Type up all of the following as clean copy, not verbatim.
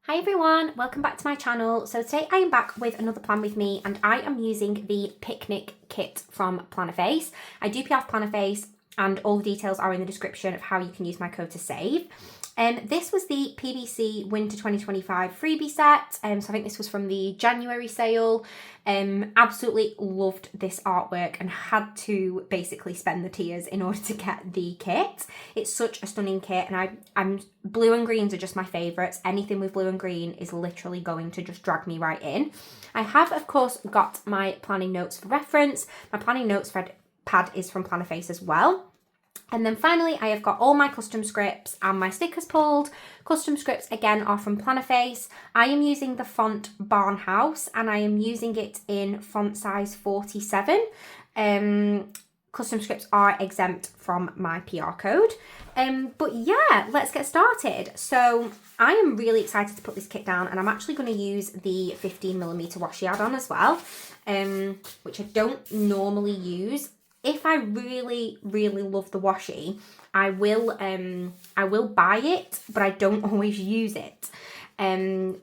Hi everyone, welcome back to my channel. So today I am back with another plan with me and I am using the picnic kit from Plannerface. I do pay off Plannerface and all the details are in the description of how you can use my code to save. This was the PBC Winter 2025 freebie set, so I think this was from the January sale. Absolutely loved this artwork and had to basically spend the tears in order to get the kit. It's such a stunning kit and I'm blue and greens are just my favourites. Anything with blue and green is literally going to just drag me right in. I have of course got my planning notes for reference. My planning notes pad is from Plannerface as well. And then finally, I have got all my custom scripts and my stickers pulled. Custom scripts, again, are from Plannerface. I am using the font Barnhouse and I am using it in font size 47. Custom scripts are exempt from my PR code. But yeah, let's get started. So I am really excited to put this kit down and I'm actually going to use the 15mm washi add-on as well, which I don't normally use. If I really love the washi, I will buy it, but I don't always use it.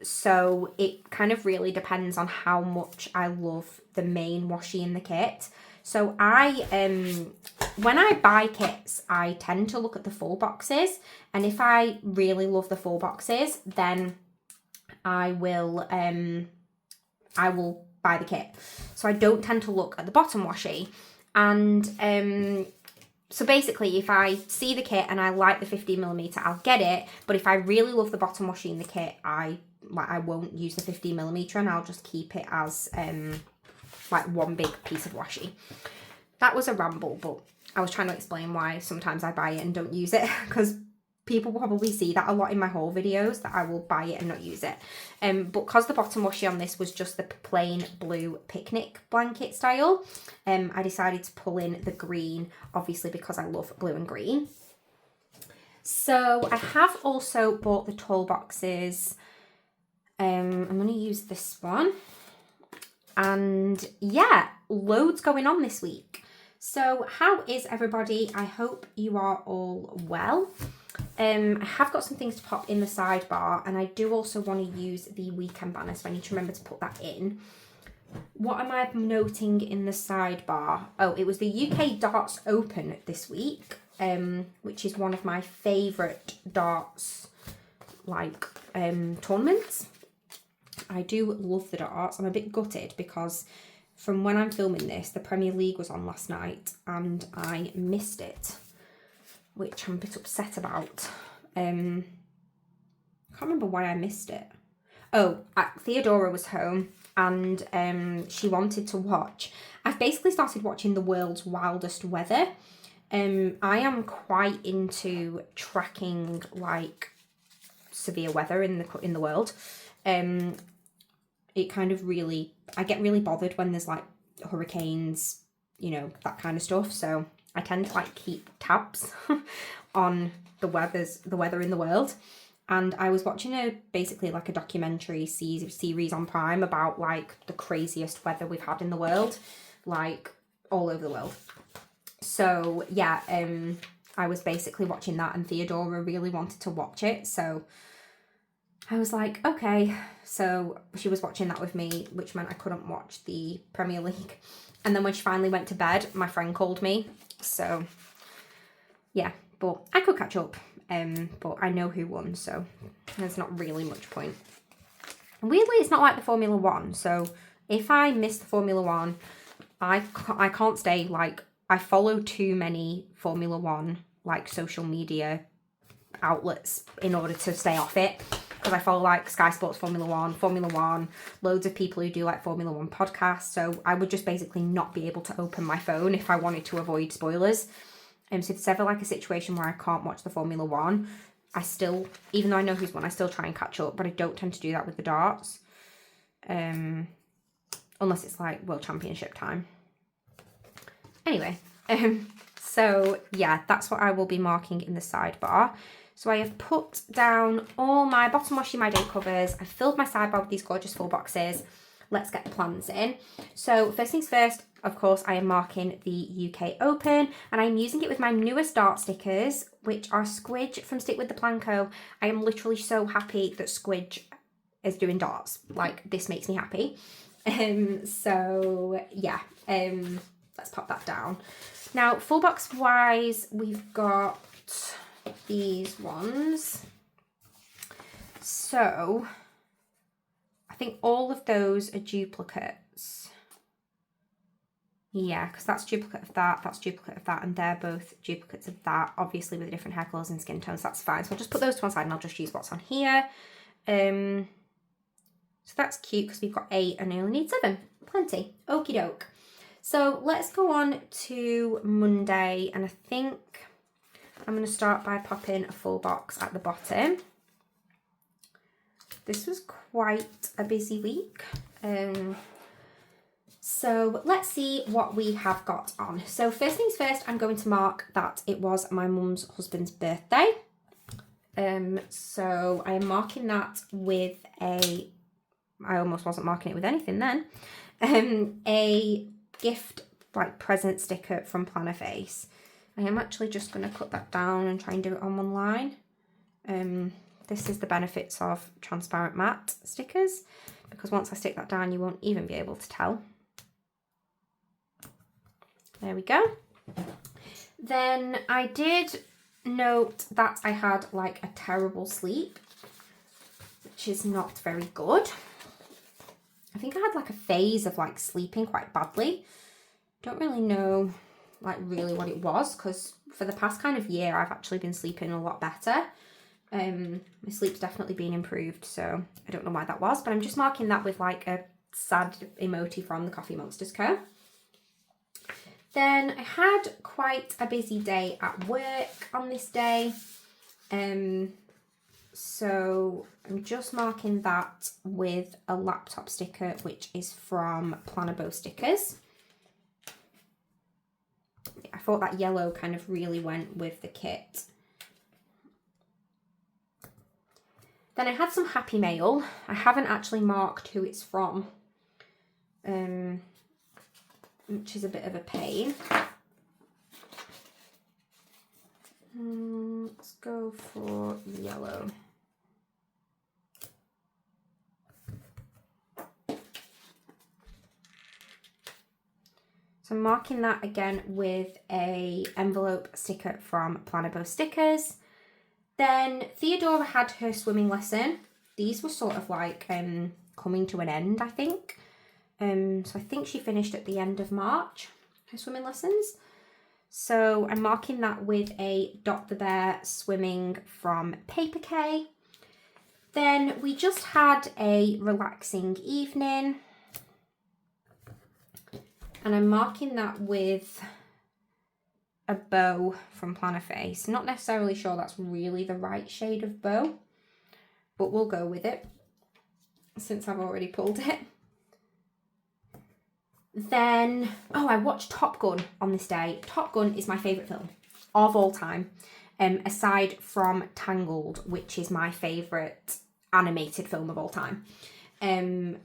So it kind of really depends on how much I love the main washi in the kit. So when I buy kits, I tend to look at the full boxes, and if I really love the full boxes, then I will buy the kit. So I don't tend to look at the bottom washi. And so basically, if I see the kit and I like the 15mm, I'll get it. But if I really love the bottom washi in the kit, I won't use the 15mm and I'll just keep it as like one big piece of washi. That was a ramble, but I was trying to explain why sometimes I buy it and don't use it, because people will probably see that a lot in my haul videos, that I will buy it and not use it. But because the bottom washi on this was just the plain blue picnic blanket style, I decided to pull in the green, obviously because I love blue and green. So I have also bought the tall boxes. I'm going to use this one. And yeah, loads going on this week. So how is everybody? I hope you are all well. I have got some things to pop in the sidebar, and I do also want to use the weekend banner, so I need to remember to put that in. What am I noting in the sidebar? Oh, it was the UK Darts Open this week, which is one of my favourite darts tournaments. I do love the darts. I'm a bit gutted because from when I'm filming this, the Premier League was on last night and I missed it, which I'm a bit upset about. I can't remember why I missed it. Oh, Theodora was home and she wanted to watch. I've basically started watching the world's wildest weather. I am quite into tracking like severe weather in the world. It kind of really, I get really bothered when there's like hurricanes, you know, that kind of stuff. So I tend to like keep tabs on the weather in the world. And I was watching basically like a documentary series on Prime about like the craziest weather we've had in the world, like all over the world. So yeah, I was basically watching that and Theodora really wanted to watch it. So I was like, okay. So she was watching that with me, which meant I couldn't watch the Premier League. And then when she finally went to bed, my friend called me. So yeah, but I could catch up. But I know who won, so there's not really much point. Weirdly, it's not like the Formula One. So if I miss the Formula One, I can't stay. Like, I follow too many Formula One like social media outlets in order to stay off it. Because I follow like Sky Sports Formula One, loads of people who do like Formula One podcasts. So I would just basically not be able to open my phone if I wanted to avoid spoilers. So if it's ever like a situation where I can't watch the Formula One, I still, even though I know who's won, I still try and catch up. But I don't tend to do that with the darts. Unless it's like World Championship time. Anyway, so yeah, that's what I will be marking in the sidebar. So I have put down all my bottom washi my day covers. I've filled my sidebar with these gorgeous full boxes. Let's get the plans in. So first things first, of course, I am marking the UK Open and I'm using it with my newest dart stickers, which are Squidge from Stick With The Plan Co. I am literally so happy that Squidge is doing darts. Like, this makes me happy. So yeah, let's pop that down. Now, full box wise, we've got these ones. So I think all of those are duplicates. Yeah, because that's duplicate of that's duplicate of that, and they're both duplicates of that, obviously with different hair colours and skin tones. That's fine. So I'll just put those to one side and I'll just use what's on here. So that's cute because we've got 8 and I only need 7. Plenty. Okie doke. So let's go on to Monday, and I think I'm going to start by popping a full box at the bottom. This was quite a busy week. So let's see what we have got on. So first things first, I'm going to mark that it was my mum's husband's birthday. So I am marking that with I almost wasn't marking it with anything then, a gift, like, present sticker from Plannerface. I am actually just going to cut that down and try and do it on one line. This is the benefits of transparent matte stickers, because once I stick that down, you won't even be able to tell. There we go. Then I did note that I had, like, a terrible sleep, which is not very good. I think I had, like, a phase of, like, sleeping quite badly. Don't really know, like, really what it was, because for the past kind of year, I've actually been sleeping a lot better. My sleep's definitely been improved, so I don't know why that was, but I'm just marking that with, like, a sad emoji from the Coffee Monsters Co. Then I had quite a busy day at work on this day. So I'm just marking that with a laptop sticker, which is from Plannerface stickers. I thought that yellow kind of really went with the kit. Then I had some happy mail. I haven't actually marked who it's from, which is a bit of a pain. Let's go for yellow. So I'm marking that again with a envelope sticker from Plannerface stickers. Then Theodora had her swimming lesson. These were sort of like coming to an end, I think. So I think she finished at the end of March, her swimming lessons. So I'm marking that with a Dot the Bear swimming from Paper K. Then we just had a relaxing evening. And I'm marking that with a bow from Plannerface. Not necessarily sure that's really the right shade of bow, but we'll go with it since I've already pulled it. Then, I watched Top Gun on this day. Top Gun is my favourite film of all time, aside from Tangled, which is my favourite animated film of all time. And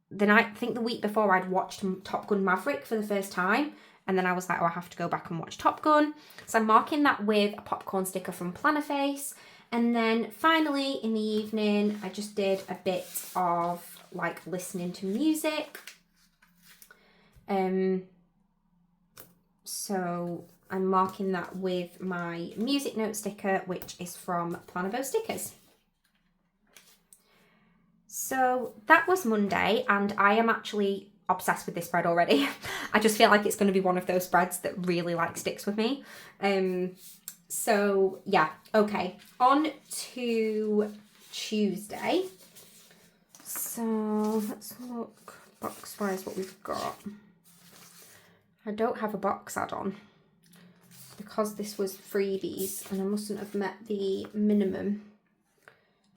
then I think the week before I'd watched Top Gun Maverick for the first time, and then I was like, I have to go back and watch Top Gun. So I'm marking that with a popcorn sticker from Plannerface. And then finally in the evening, I just did a bit of, like, listening to music. So I'm marking that with my music note sticker, which is from Plannerface stickers. So that was Monday, and I am actually obsessed with this spread already. I just feel like it's going to be one of those spreads that really, like, sticks with me. So yeah, okay, on to Tuesday. So let's look box wise what we've got. I don't have a box add-on because this was freebies and I mustn't have met the minimum.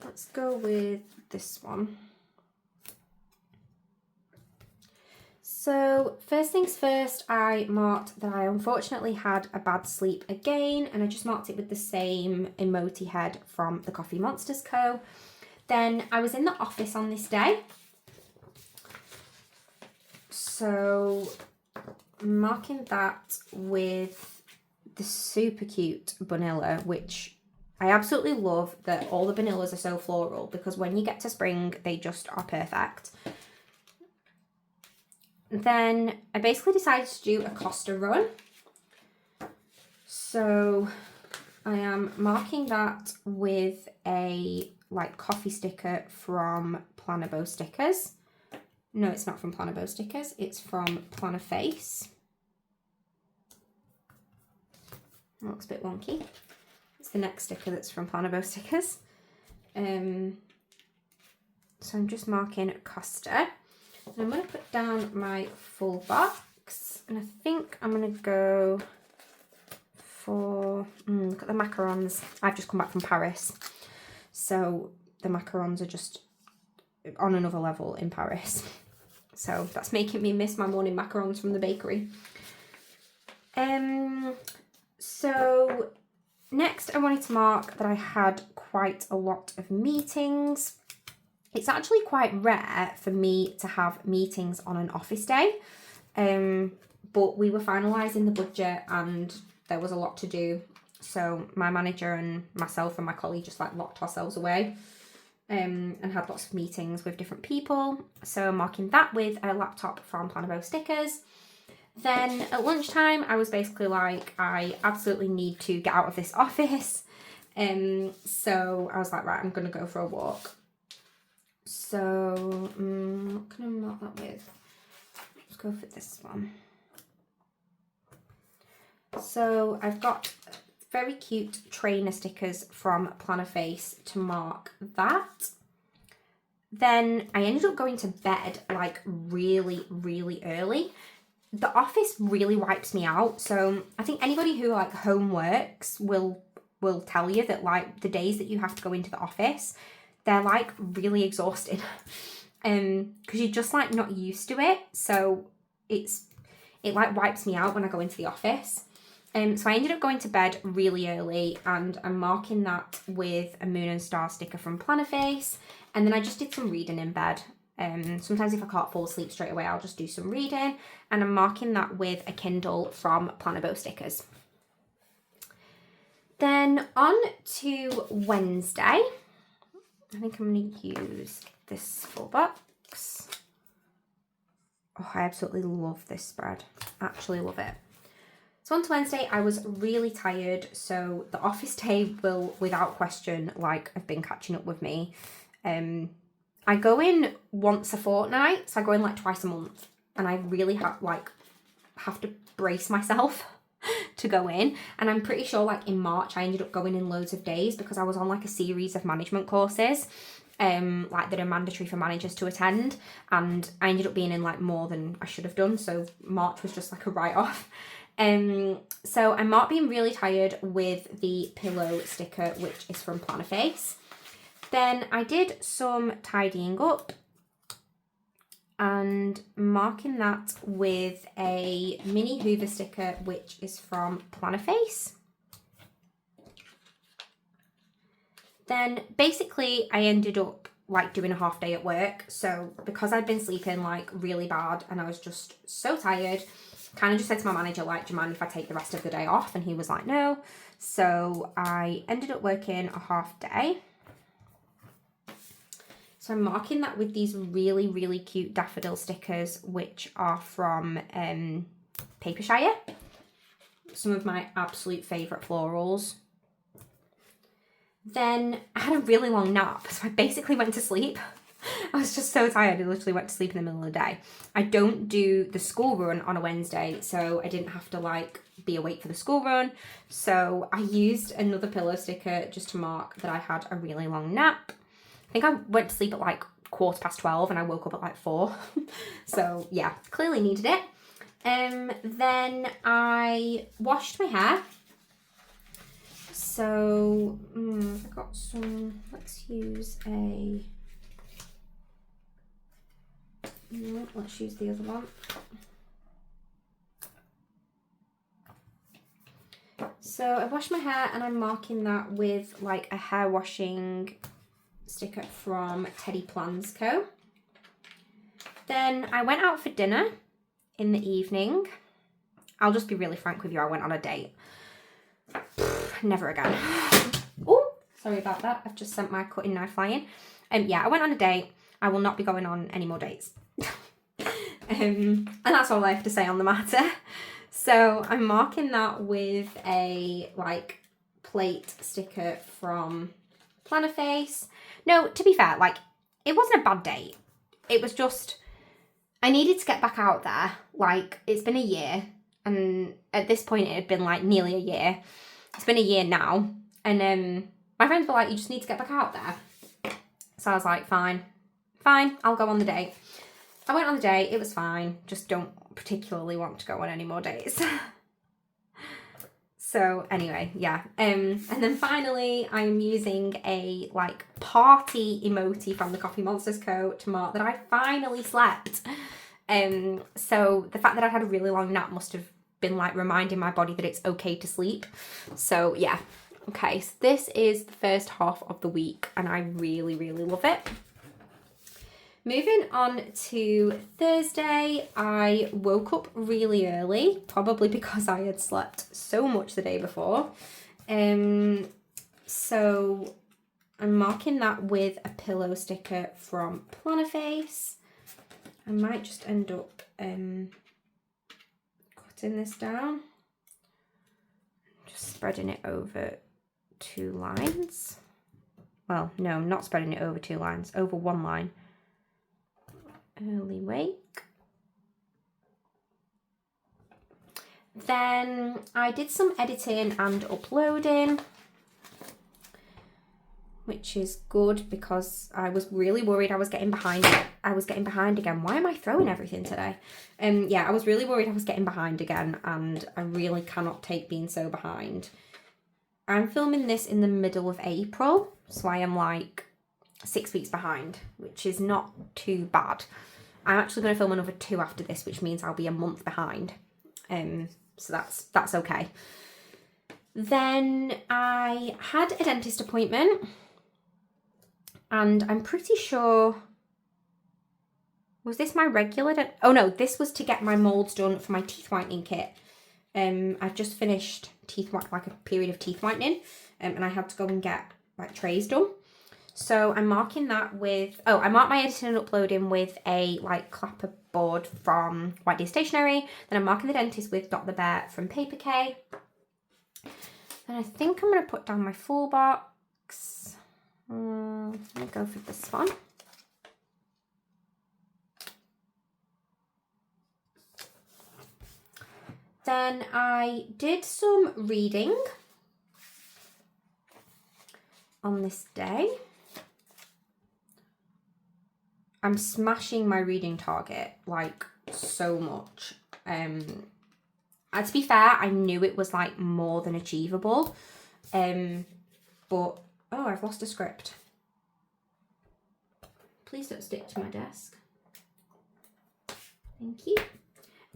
Let's go with this one. So first things first, I marked that I unfortunately had a bad sleep again, and I just marked it with the same emoji head from the Coffee Monsters Co. Then I was in the office on this day. So marking that with the super cute Bunilla, which I absolutely love that all the vanillas are so floral, because when you get to spring, they just are perfect. Then I basically decided to do a Costa run. So I am marking that with a like coffee sticker from Bow Stickers. No, it's not from Bow Stickers, it's from Plannerface. It looks a bit wonky. It's the next sticker that's from Bow Stickers. So I'm just marking Costa. And I'm going to put down my full box, and I think I'm going to go for, look at the macarons. I've just come back from Paris, so the macarons are just on another level in Paris. So that's making me miss my morning macarons from the bakery. So next I wanted to mark that I had quite a lot of meetings. It's actually quite rare for me to have meetings on an office day, but we were finalising the budget and there was a lot to do. So my manager and myself and my colleague just like locked ourselves away and had lots of meetings with different people. So I'm marking that with a laptop from Bow Stickers. Then at lunchtime, I was basically like, I absolutely need to get out of this office. So I was like, right, I'm going to go for a walk. So what can I mark that with? Let's go for this one. So I've got very cute trainer stickers from Plannerface to mark that. Then I ended up going to bed like really, really early. The office really wipes me out. So I think anybody who like home works will tell you that like the days that you have to go into the office, they're like really exhausting because you're just like not used to it. So it like wipes me out when I go into the office. So I ended up going to bed really early, and I'm marking that with a moon and star sticker from Plannerface. And then I just did some reading in bed. Sometimes if I can't fall asleep straight away, I'll just do some reading, and I'm marking that with a Kindle from Bow Stickers. Then on to Wednesday. I think I'm going to use this full box. Oh, I absolutely love this spread. Actually love it. So on to Wednesday, I was really tired. So the office day will, without question, like have been catching up with me. I go in once a fortnight, so I go in like twice a month, and I really have to brace myself to go in. And I'm pretty sure like in March I ended up going in loads of days because I was on like a series of management courses like that are mandatory for managers to attend, and I ended up being in like more than I should have done, so March was just like a write-off. So I marked being really tired with the pillow sticker, which is from Plannerface. Then I did some tidying up and marking that with a mini Hoover sticker, which is from Plannerface. Then basically I ended up like doing a half day at work. So because I'd been sleeping like really bad and I was just so tired, kind of just said to my manager, like, do you mind if I take the rest of the day off? And he was like, no. So I ended up working a half day. So I'm marking that with these really, really cute daffodil stickers, which are from Papershire. Some of my absolute favourite florals. Then I had a really long nap, so I basically went to sleep. I was just so tired, I literally went to sleep in the middle of the day. I don't do the school run on a Wednesday, so I didn't have to like be awake for the school run. So I used another pillow sticker just to mark that I had a really long nap. I think I went to sleep at like 12:15 and I woke up at like 4. So yeah, clearly needed it. Then I washed my hair. So I got some, let's use the other one. So I washed my hair and I'm marking that with like a hair washing sticker from Teddy Plans Co. Then I went out for dinner in the evening. I'll just be really frank with you, I went on a date. Never again. Oh, Sorry about that. I've just sent my cutting knife flying. Yeah, I went on a date. I will not be going on any more dates. And that's all I have to say on the matter. So I'm marking that with a like plate sticker from Plannerface. No, to be fair, like it wasn't a bad date. It was just, I needed to get back out there. Like it's been a year, and at this point it had been like nearly a year. It's been a year now, and my friends were like, you just need to get back out there. So I was like, fine, I'll go on the date. I went on the date, it was fine, just don't particularly want to go on any more dates. So anyway, yeah. And then finally, I'm using a like party emoji from the Coffee Monsters Co. to mark that I finally slept. So the fact that I had a really long nap must have been like reminding my body that it's okay to sleep. So yeah. Okay, so this is the first half of the week and I really, really love it. Moving on to Thursday, I woke up really early, probably because I had slept so much the day before. So I'm marking that with a pillow sticker from Plannerface. I might just end up cutting this down, just spreading it over 2 lines. Well, no, not spreading it over 2 lines, over 1 line. Early wake. Then I did some editing and uploading, which is good because I was really worried I was getting behind. I was getting behind again. Why am I throwing everything today? Yeah, I was really worried I was getting behind again, and I really cannot take being so behind. I'm filming this in the middle of April, so I am like 6 weeks behind, which is not too bad. I'm actually going to film another 2 after this, which means I'll be a month behind. So that's okay. Then I had a dentist appointment, and I'm pretty sure, was this my regular oh no, this was to get my molds done for my teeth whitening kit. I've just finished like a period of teeth whitening, and I had to go and get like trays done. So I'm marking that with, I marked my editing and uploading with a like clapper board from White Deer Stationery. Then I'm marking the dentist with Dot the Bear from Paper K. And I think I'm going to put down my full box. Let me go for this one. Then I did some reading on this day. I'm smashing my reading target like so much. To be fair, I knew it was like more than achievable. But oh, I've lost a script. Please don't stick to my desk. Thank you.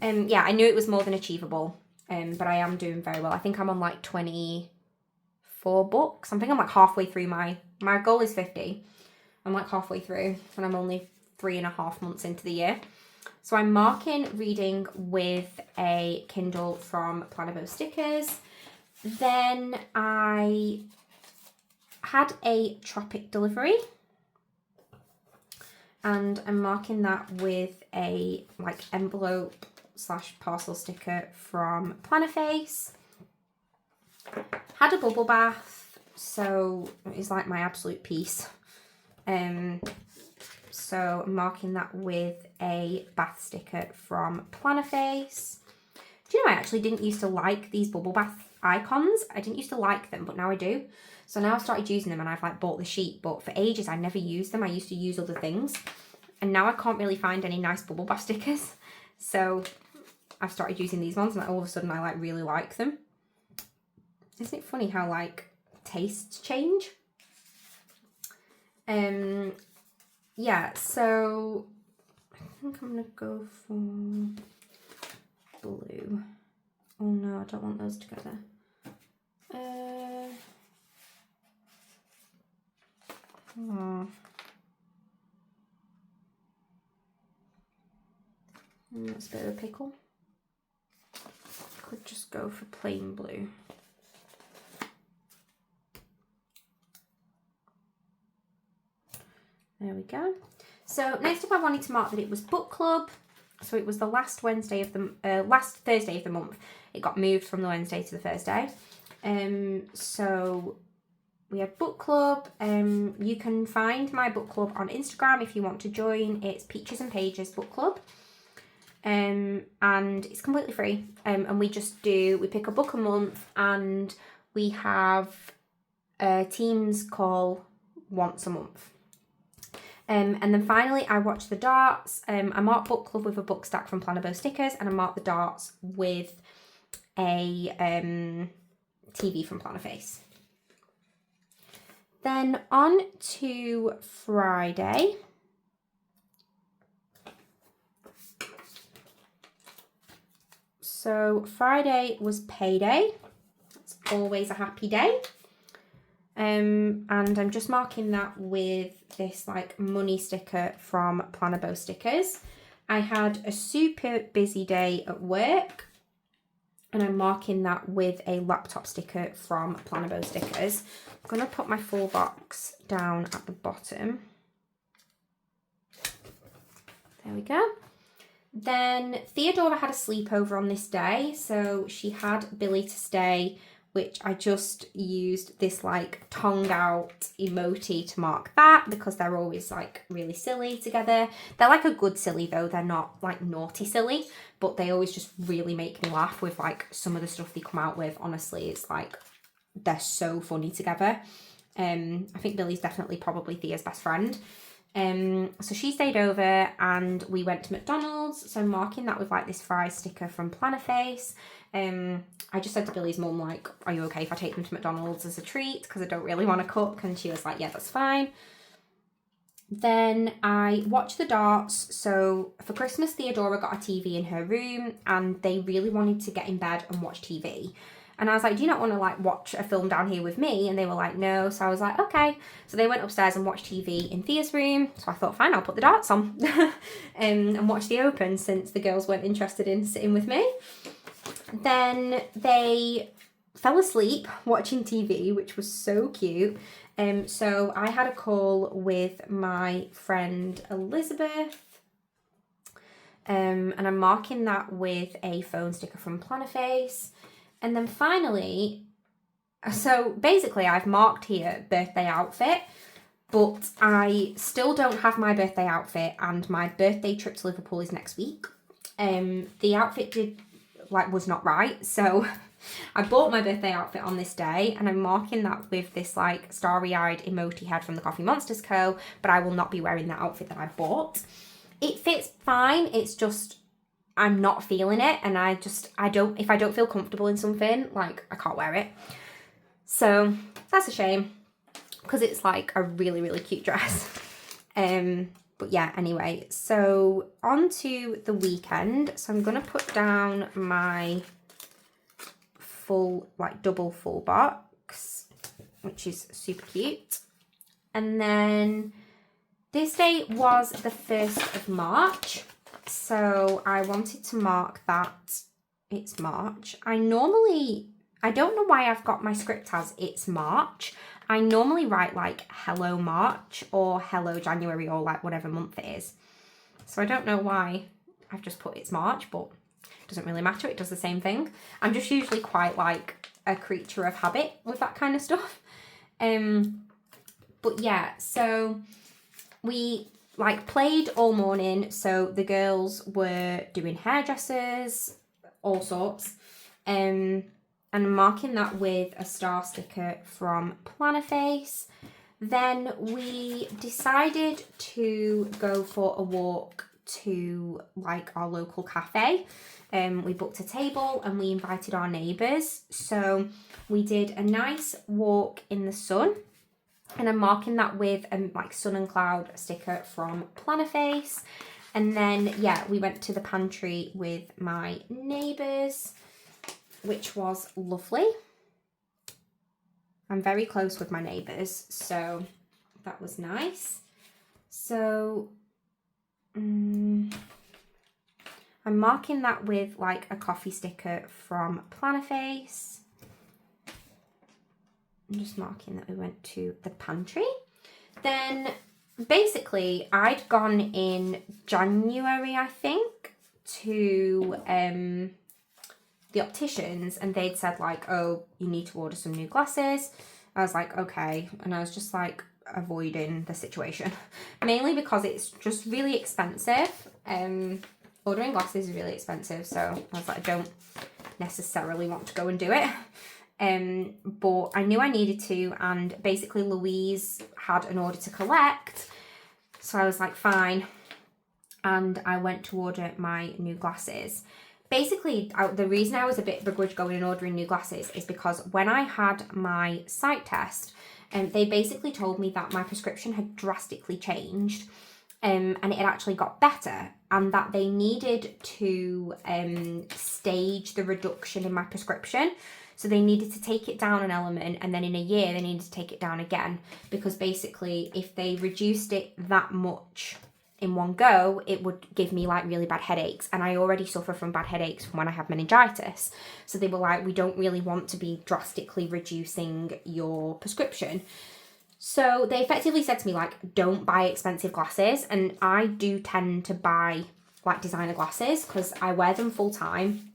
Yeah, I knew it was more than achievable. But I am doing very well. I think I'm on like 24 books. I think I'm like halfway through my goal is 50. I'm like halfway through, and I'm only 3.5 months into the year. So I'm marking reading with a Kindle from Plannerface stickers. Then I had a Tropic delivery, and I'm marking that with a like envelope / parcel sticker from Plannerface. Had a bubble bath, so it's like my absolute peace. So I'm marking that with a bath sticker from Plannerface. Do you know, I actually didn't used to like these bubble bath icons. I didn't used to like them, but now I do. So now I've started using them, and I've like bought the sheet, but for ages I never used them. I used to use other things, and now I can't really find any nice bubble bath stickers. So I've started using these ones, and all of a sudden I like really like them. Isn't it funny how like tastes change? Yeah, so I think I'm gonna go for blue. Oh no, I don't want those together. That's a bit of a pickle. Could just go for plain blue. There we go. So next up I wanted to mark that it was book club. So it was the last Thursday of the month. It got moved from the Wednesday to the Thursday. So we had book club. You can find my book club on Instagram if you want to join. It's Peaches and Pages Book Club. And it's completely free. And we pick a book a month, and we have a Teams call once a month. And then finally, I watched the darts. I marked book club with a book stack from Plannerface stickers, and I marked the darts with a TV from Plannerface. Then on to Friday. So Friday was payday. It's always a happy day. And I'm just marking that with this like money sticker from Plannerface stickers. I had a super busy day at work, and I'm marking that with a laptop sticker from Plannerface stickers. I'm going to put my full box down at the bottom. There we go. Then Theodora had a sleepover on this day, so she had Billy to stay, which I just used this like tongue out emoji to mark that, because they're always like really silly together. They're like a good silly though, they're not like naughty silly, but they always just really make me laugh with like some of the stuff they come out with. Honestly, it's like they're so funny together. I think Billy's definitely probably Thea's best friend. So she stayed over and we went to McDonald's. So I'm marking that with like this fries sticker from Plannerface. I just said to Billy's mum, like, are you okay if I take them to McDonald's as a treat? Because I don't really want to cook. And she was like, yeah, that's fine. Then I watched the darts. So for Christmas, Theodora got a TV in her room, and they really wanted to get in bed and watch TV. And I was like, do you not want to like watch a film down here with me? And they were like, no. So I was like, okay. So they went upstairs and watched TV in Thea's room. So I thought, fine, I'll put the darts on and watch the Open, since the girls weren't interested in sitting with me. Then they fell asleep watching TV, which was so cute. So I had a call with my friend Elizabeth. And I'm marking that with a phone sticker from Plannerface. And then finally, so basically I've marked here birthday outfit, but I still don't have my birthday outfit, and my birthday trip to Liverpool is next week. The outfit was not right, so I bought my birthday outfit on this day, and I'm marking that with this like starry-eyed emoji head from the Coffee Monsters Co., but I will not be wearing that outfit that I bought. It fits fine, it's just I'm not feeling it, and if I don't feel comfortable in something, like I can't wear it. So that's a shame, because it's like a really, really cute dress. But yeah, anyway, so on to the weekend. So I'm gonna put down my full, like double full box, which is super cute. And then this day was the 1st of March. So I wanted to mark that it's March. I don't know why I've got my script as it's March. I normally write like hello March or hello January, or like whatever month it is. So I don't know why I've just put it's March, but it doesn't really matter. It does the same thing. I'm just usually quite like a creature of habit with that kind of stuff. But yeah, so we like played all morning. So the girls were doing hairdressers, all sorts. And I'm marking that with a star sticker from Plannerface. Then we decided to go for a walk to like our local cafe. We booked a table and we invited our neighbours. So we did a nice walk in the sun. And I'm marking that with a like sun and cloud sticker from Plannerface. And then, yeah, we went to the pantry with my neighbours, which was lovely. I'm very close with my neighbours, so that was nice. So I'm marking that with like a coffee sticker from Plannerface. I'm just marking that we went to the pantry. Then basically, I'd gone in January, I think, to the opticians, and they'd said like, oh, you need to order some new glasses. I was like, okay. And I was just like avoiding the situation, mainly because it's just really expensive. Ordering glasses is really expensive, so I was like, I don't necessarily want to go and do it. But I knew I needed to, and basically Louise had an order to collect, so I was like, fine. And I went to order my new glasses. Basically, the reason I was a bit begrudged going and ordering new glasses is because when I had my sight test, they basically told me that my prescription had drastically changed, and it had actually got better, and that they needed to stage the reduction in my prescription. So they needed to take it down an element, and then in a year they needed to take it down again, because basically if they reduced it that much in one go, it would give me like really bad headaches, and I already suffer from bad headaches from when I have meningitis. So they were like, we don't really want to be drastically reducing your prescription. So they effectively said to me like, don't buy expensive glasses. And I do tend to buy like designer glasses because I wear them full time,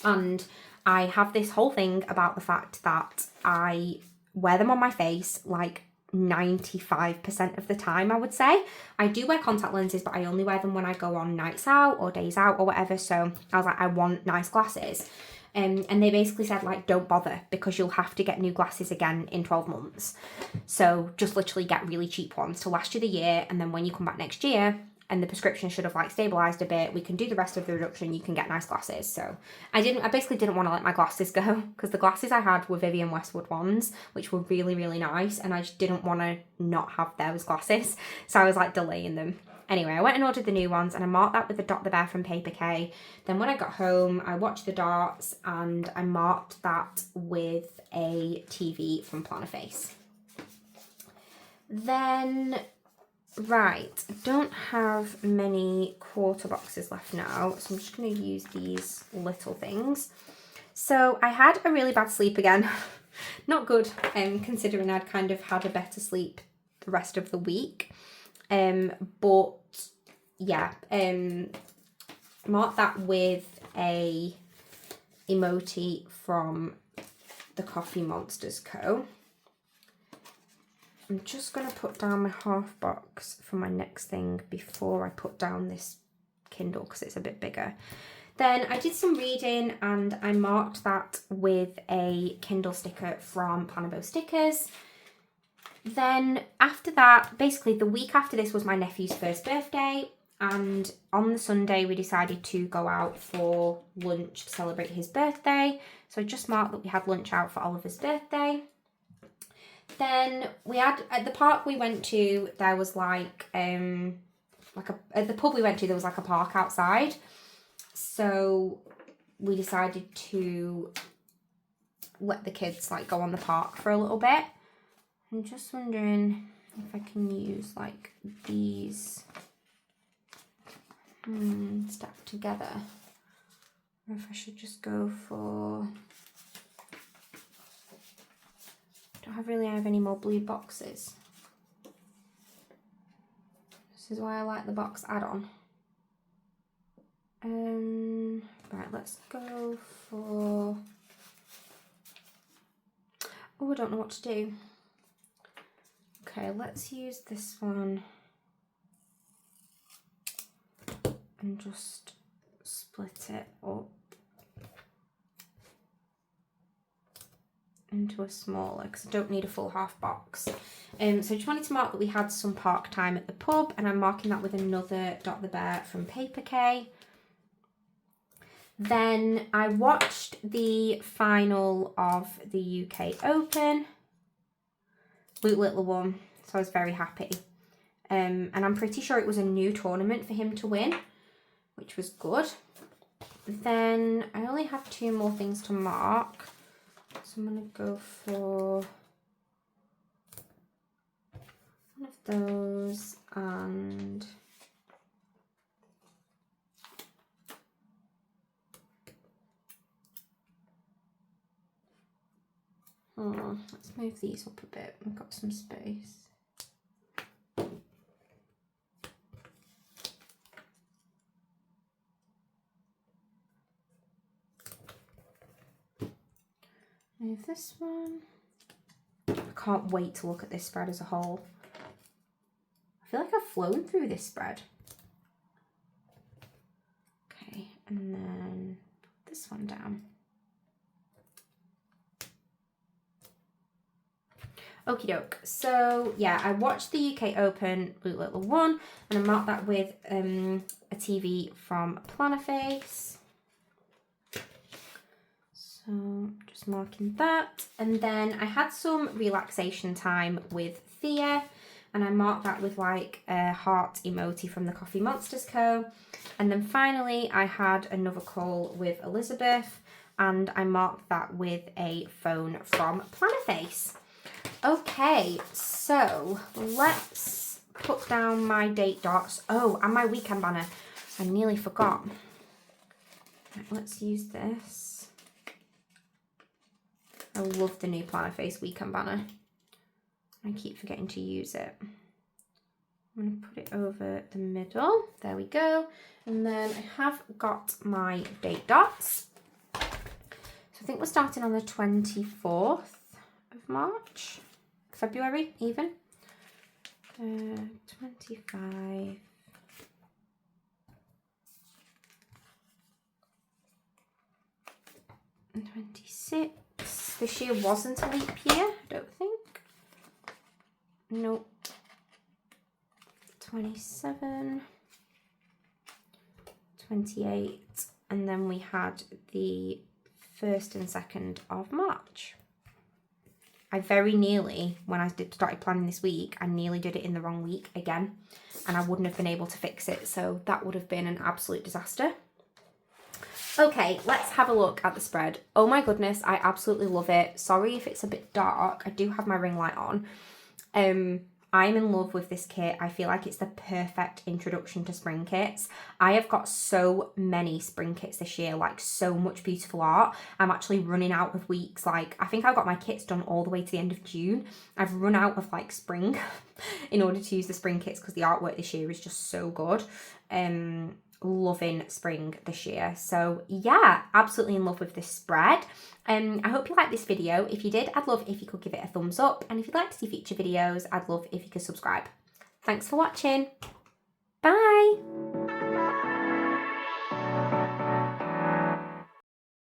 and I have this whole thing about the fact that I wear them on my face like 95% of the time, I would say. I do wear contact lenses, but I only wear them when I go on nights out or days out or whatever. So I was like, I want nice glasses. And they basically said like, don't bother, because you'll have to get new glasses again in 12 months. So just literally get really cheap ones to last you the year. And then when you come back next year and the prescription should have like stabilized a bit, we can do the rest of the reduction, you can get nice glasses. So I basically didn't want to let my glasses go, because the glasses I had were Vivienne Westwood ones, which were really, really nice, and I just didn't want to not have those glasses. So I was like delaying them. Anyway, I went and ordered the new ones, and I marked that with the Dot the Bear from Paper K. Then when I got home, I watched the darts, and I marked that with a TV from Plannerface. Then, right, I don't have many quarter boxes left now, so I'm just going to use these little things. So I had a really bad sleep again. Not good, considering I'd kind of had a better sleep the rest of the week. But yeah, mark that with a emoji from the Coffee Monsters Co. I'm just going to put down my half box for my next thing before I put down this Kindle, because it's a bit bigger. Then I did some reading, and I marked that with a Kindle sticker from Plannerface Stickers. Then after that, basically the week after this was my nephew's first birthday, and on the Sunday we decided to go out for lunch to celebrate his birthday. So I just marked that we had lunch out for Oliver's birthday. Then we had, at the park we went to, there was at the pub we went to, there was like a park outside. So we decided to let the kids like go on the park for a little bit. I'm just wondering if I can use like these stacked together, or if I should just go for, don't really have any more blue boxes. This is why I like the box add-on. Right, let's go for, oh, I don't know what to do. Okay, let's use this one and just split it up into a smaller, because I don't need a full half box. So I just wanted to mark that we had some park time at the pub, and I'm marking that with another Dot the Bear from Paper K. Then I watched the final of the UK Open. Luke Little won, so I was very happy. And I'm pretty sure it was a new tournament for him to win, which was good. Then I only have 2 more things to mark, so I'm going to go for one of those, and let's move these up a bit. We've got some space. Move this one. I can't wait to look at this spread as a whole. I feel like I've flown through this spread. Okay, and then put this one down. Okie doke. So yeah, I watched the UK Open Blue Little One, and I marked that with a TV from Plannerface. So just marking that, and then I had some relaxation time with Thea, and I marked that with like a heart emoji from the Coffee Monsters Co. And then finally I had another call with Elizabeth, and I marked that with a phone from Plannerface. Okay, so let's put down my date dots. Oh, and my weekend banner. I nearly forgot. Right, let's use this. I love the new Plannerface weekend banner. I keep forgetting to use it. I'm going to put it over the middle. There we go. And then I have got my date dots. So I think we're starting on the 24th of March. February even. 25. And 26. This year wasn't a leap year, I don't think. Nope. 27. 28. And then we had the 1st and 2nd of March. I very nearly, when I started planning this week, I nearly did it in the wrong week again, and I wouldn't have been able to fix it, so that would have been an absolute disaster. Okay, let's have a look at the spread. Oh my goodness, I absolutely love it. Sorry if it's a bit dark. I do have my ring light on. I'm in love with this kit. I feel like it's the perfect introduction to spring kits. I have got so many spring kits this year, like so much beautiful art. I'm actually running out of weeks. Like, I think I got my kits done all the way to the end of June. I've run out of like spring in order to use the spring kits because the artwork this year is just so good. Loving spring this year. So yeah, absolutely in love with this spread. I hope you liked this video. If you did, I'd love if you could give it a thumbs up, and if you'd like to see future videos, I'd love if you could subscribe. Thanks for watching. Bye.